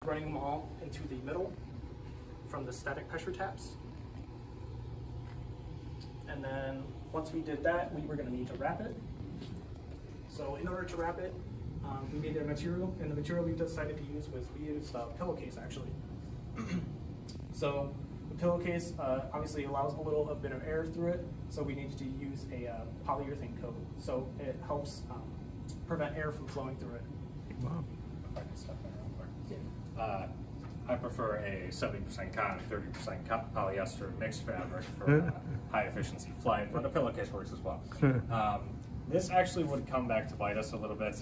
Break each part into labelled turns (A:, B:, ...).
A: running them all into the middle from the static pressure taps. And then once we did that, we were going to need to wrap it. So in order to wrap it, we needed a material, and the material we decided to use was, we used a pillowcase actually. So the pillowcase obviously allows a little bit of air through it, so we needed to use a polyurethane coat. So it helps prevent air from flowing through it.
B: Wow.
C: If I can step in real quick. I prefer a 70% cotton, 30% polyester mixed fabric for high efficiency flight, but a pillowcase works as well. This actually would come back to bite us a little bit,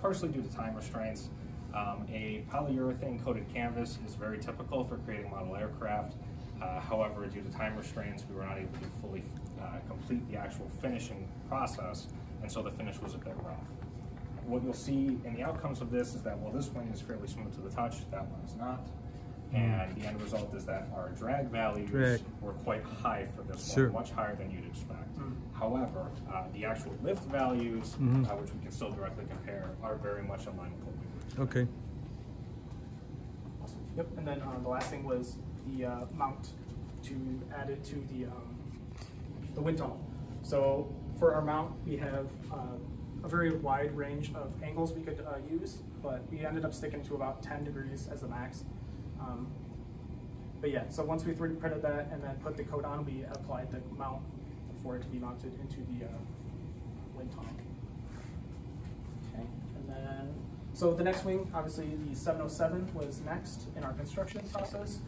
C: partially due to time restraints. A polyurethane coated canvas is very typical for creating model aircraft. However, due to time restraints, we were not able to fully complete the actual finishing process, and so the finish was a bit rough. What you'll see in the outcomes of this is that while this wing is fairly smooth to the touch, that one is not. And the end result is that our drag values were quite high for this one, much higher than you'd expect. However, the actual lift values, which we can still directly compare, are very much in line with what we would.
B: Okay.
A: Awesome. Yep, and then the last thing was the mount to add it to the wind tunnel. So for our mount, we have a very wide range of angles we could use, but we ended up sticking to about 10 degrees as the max. But yeah, so once we 3D printed that and then put the coat on, we applied the mount for it to be mounted into the wind tunnel. Okay, and then, so the next wing, obviously the 707 was next in our construction process.